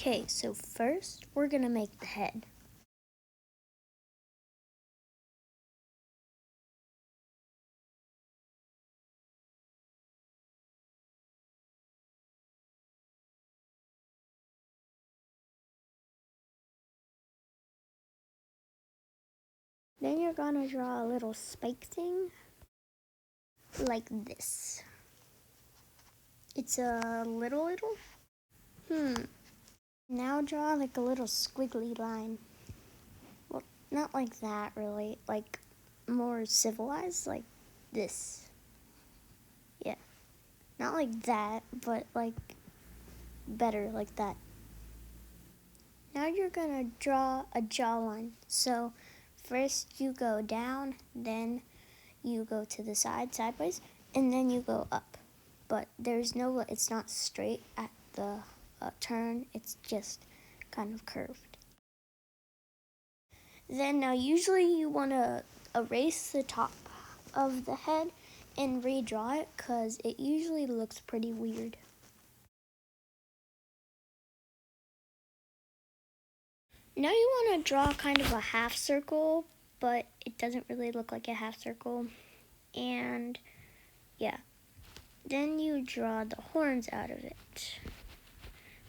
Okay, so first we're gonna make the head. Then you're gonna draw a little spike thing like this. It's a little. Now draw like a little squiggly line. Well, not like that really, like more civilized, like this. Yeah, not like that, but like better like that. Now you're gonna draw a jawline. So first you go down, then you go to the side, sideways, and then you go up. But it's not straight at the turn, it's just kind of curved. Then now usually you want to erase the top of the head and redraw it because it usually looks pretty weird. Now you want to draw kind of a half circle, but it doesn't really look like a half circle. And yeah, then you draw the horns out of it.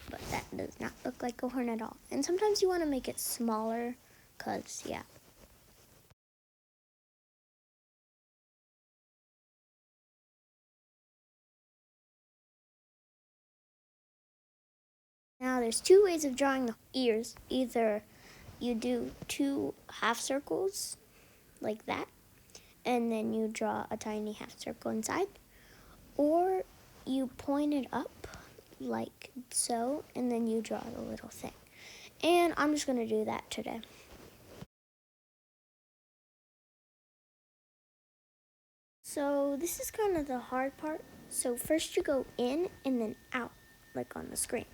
But that does not look like a horn at all. And sometimes you want to make it smaller because, yeah. Now there's two ways of drawing the ears. Either you do two half circles like that, and then you draw a tiny half circle inside, or you point it up like so, and then you draw the little thing. And I'm just gonna do that today. So this is kind of the hard part. So first you go in and then out, like on the screen.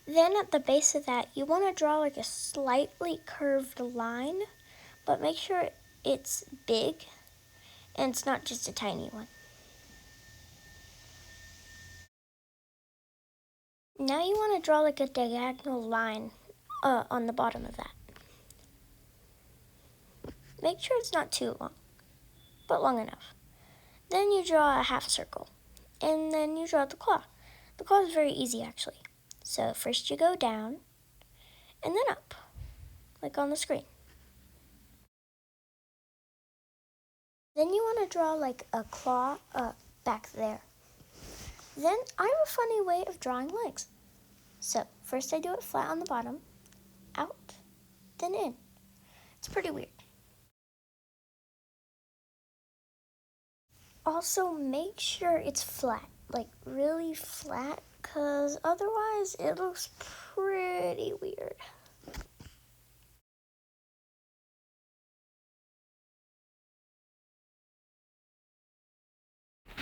Then at the base of that, you want to draw like a slightly curved line, but make sure it's big and it's not just a tiny one. Now you want to draw like a diagonal line on the bottom of that. Make sure it's not too long, but long enough. Then you draw a half circle, and then you draw the claw. The claw is very easy actually. So first you go down, and then up, like on the screen. Then you want to draw like a claw back there. Then I have a funny way of drawing legs. So first I do it flat on the bottom, out, then in. It's pretty weird. Also make sure it's flat, like really flat, because otherwise it looks pretty weird.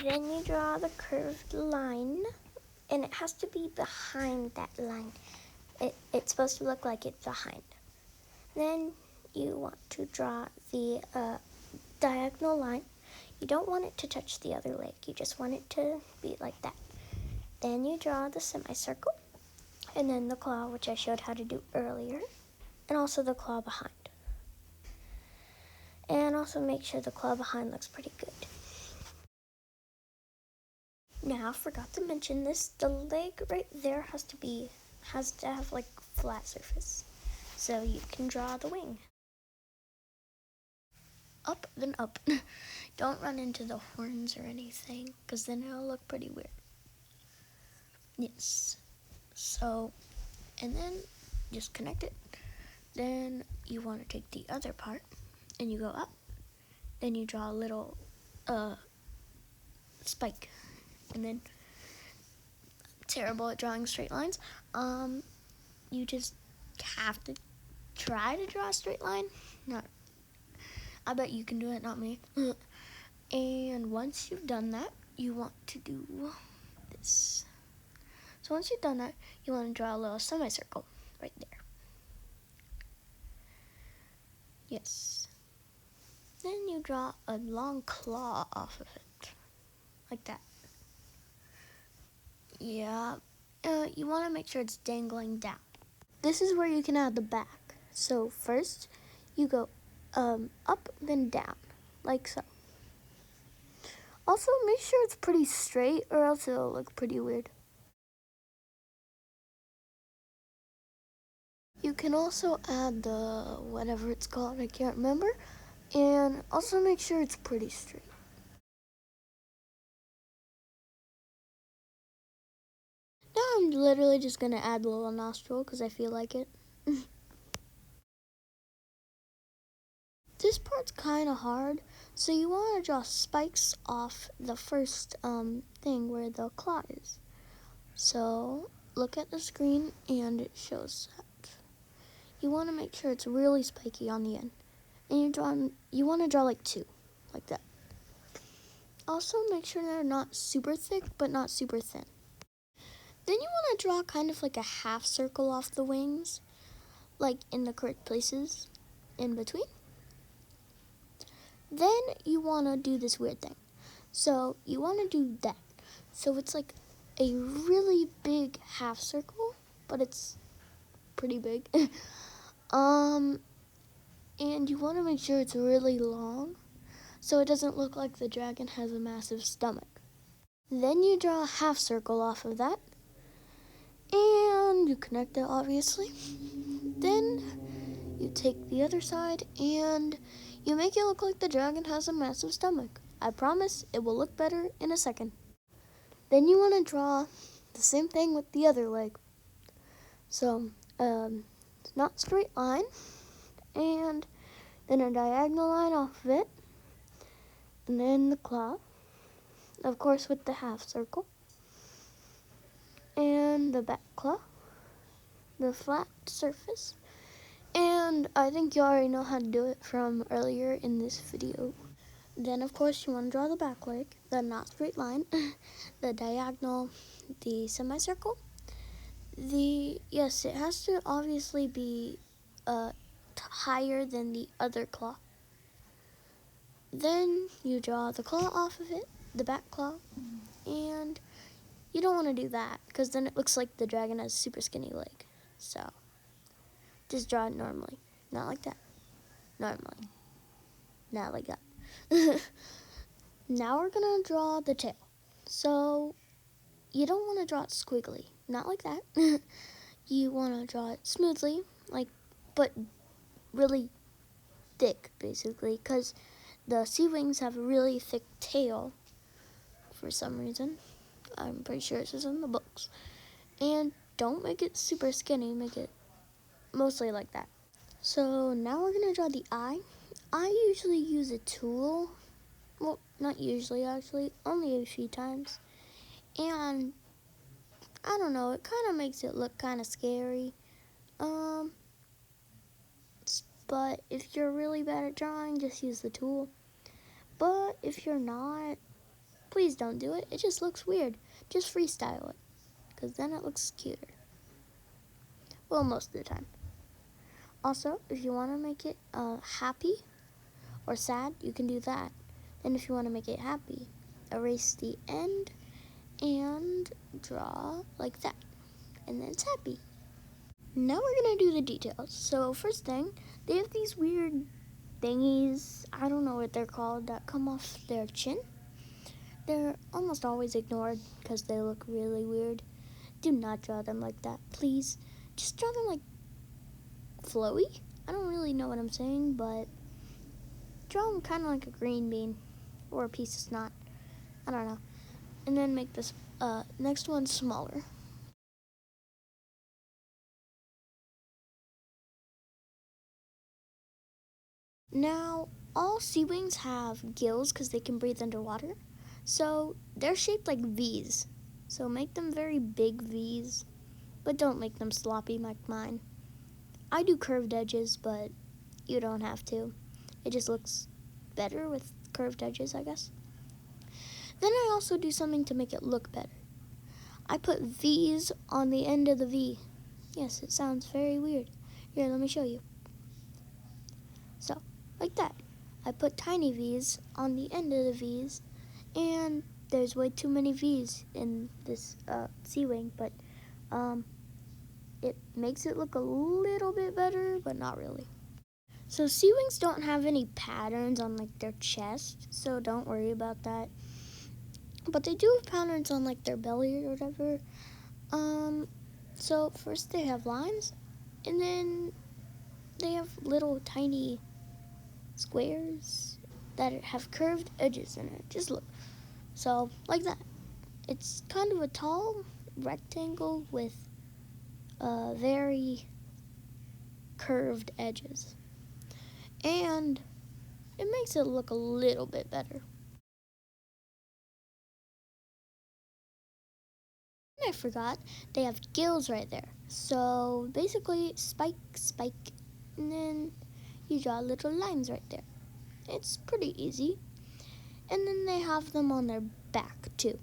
Then you draw the curved line, and it has to be behind that line. It's supposed to look like it's behind. Then you want to draw the diagonal line. You don't want it to touch the other leg. You just want it to be like that. Then you draw the semicircle, and then the claw, which I showed how to do earlier, and also the claw behind. And also make sure the claw behind looks pretty good. Now, forgot to mention this, the leg right there has to have like flat surface. So you can draw the wing. Up, then up. Don't run into the horns or anything, because then it'll look pretty weird. Yes. So, and then just connect it. Then you want to take the other part, and you go up. Then you draw a little spike. And then, I'm terrible at drawing straight lines. You just have to try to draw a straight line. I bet you can do it, not me. And once you've done that, you want to do this. So once you've done that, you want to draw a little semicircle right there. Yes. Then you draw a long claw off of it, like that. Yeah, you want to make sure it's dangling down. This is where you can add the back. So first, you go up, then down, like so. Also, make sure it's pretty straight or else it'll look pretty weird. You can also add the whatever it's called, I can't remember, and also make sure it's pretty straight. Now I'm literally just gonna add the little nostril because I feel like it. This part's kind of hard, so you want to draw spikes off the first thing where the claw is. So look at the screen and it shows that. You want to make sure it's really spiky on the end. And you want to draw like two, like that. Also make sure they're not super thick but not super thin. Then you want to draw kind of like a half circle off the wings, like in the correct places in between. Then you want to do this weird thing. So you want to do that. So it's like a really big half circle, but it's pretty big. And you want to make sure it's really long so it doesn't look like the dragon has a massive stomach. Then you draw a half circle off of that and you connect it obviously. Then you take the other side and you make it look like the dragon has a massive stomach. I promise it will look better in a second. Then you want to draw the same thing with the other leg. So, not straight line, and then a diagonal line off of it, and then the claw, of course with the half circle, and the back claw, the flat surface, and I think you already know how to do it from earlier in this video. Then of course you want to draw the back leg, the not straight line, the diagonal, the semicircle. Yes, it has to obviously be higher than the other claw. Then you draw the claw off of it, the back claw, and you don't want to do that because then it looks like the dragon has a super skinny leg. So just draw it normally, not like that. Normally, not like that. Now we're gonna draw the tail. So you don't want to draw it squiggly, not like that. You want to draw it smoothly, but really thick, basically, because the SeaWings have a really thick tail for some reason. I'm pretty sure it says in the books. And don't make it super skinny, make it mostly like that. So now we're going to draw the eye. I usually use a tool. Well, not usually, actually, only a few times. And I don't know, it kind of makes it look kind of scary. But if you're really bad at drawing, just use the tool. But if you're not, please don't do it. It just looks weird. Just freestyle it, because then it looks cuter. Well, most of the time. Also, if you want to make it happy or sad, you can do that. And if you want to make it happy, erase the end and draw like that. And then it's happy. Now we're going to do the details. So first thing, they have these weird thingies, I don't know what they're called, that come off their chin. They're almost always ignored because they look really weird. Do not draw them like that, please. Just draw them like flowy. I don't really know what I'm saying, but draw them kind of like a green bean or a piece of snot. I don't know. And then make this next one smaller. Now, all SeaWings have gills because they can breathe underwater. So they're shaped like V's. So make them very big V's, but don't make them sloppy like mine. I do curved edges, but you don't have to. It just looks better with curved edges, I guess. Then I also do something to make it look better. I put V's on the end of the V. Yes, it sounds very weird. Here, let me show you. like that. I put tiny V's on the end of the V's, and there's way too many V's in this SeaWing, but it makes it look a little bit better, but not really. So SeaWings don't have any patterns on like their chest, so don't worry about that. But they do have patterns on like their belly or whatever. So first they have lines, and then they have little tiny squares that have curved edges in it. Just look. So like that. It's kind of a tall rectangle with very curved edges. And it makes it look a little bit better. I forgot, they have gills right there. So basically, spike, spike, and then you draw little lines right there. It's pretty easy. And then they have them on their back too.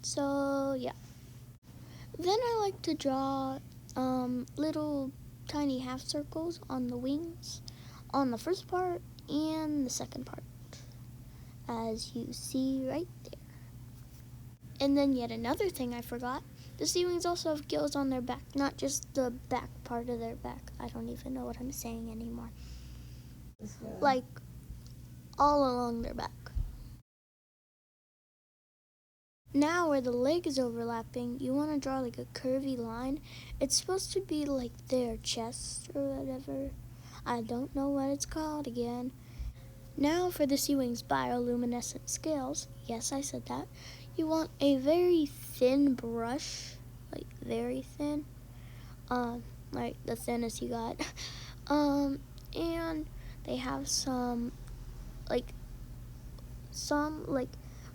So yeah. Then I like to draw little tiny half circles on the wings, on the first part and the second part, as you see right there. And then yet another thing I forgot, the SeaWings also have gills on their back, not just the back part of their back. I don't even know what I'm saying anymore. Like all along their back. Now where the leg is overlapping, you want to draw like a curvy line. It's supposed to be like their chest or whatever. I don't know what it's called again. Now for the SeaWings Bioluminescent Scales, yes, I said that. You want a very thin brush, like very thin, like the thinnest you got. And they have some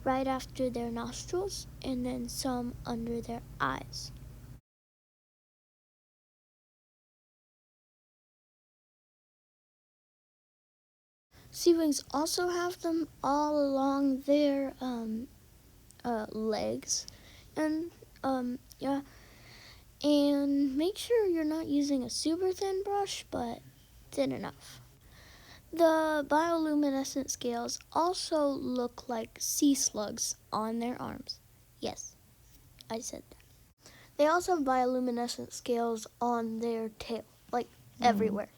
right after their nostrils, and then some under their eyes. SeaWings also have them all along their legs, and yeah. And make sure you're not using a super thin brush, but thin enough. The bioluminescent scales also look like sea slugs on their arms. Yes, I said that. They also have bioluminescent scales on their tail, like everywhere.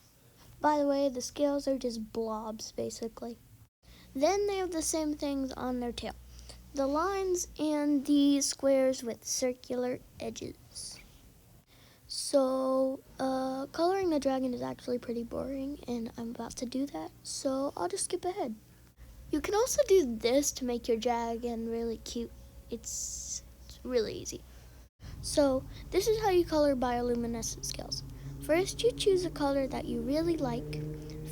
By the way, the scales are just blobs, basically. Then they have the same things on their tail. The lines and the squares with circular edges. So, coloring the dragon is actually pretty boring, and I'm about to do that, so I'll just skip ahead. You can also do this to make your dragon really cute. It's really easy. So, this is how you color bioluminescent scales. First, you choose a color that you really like,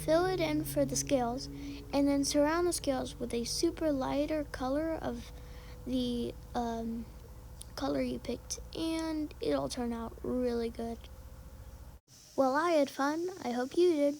fill it in for the scales, and then surround the scales with a super lighter color of the color you picked, and it'll turn out really good. Well, I had fun. I hope you did.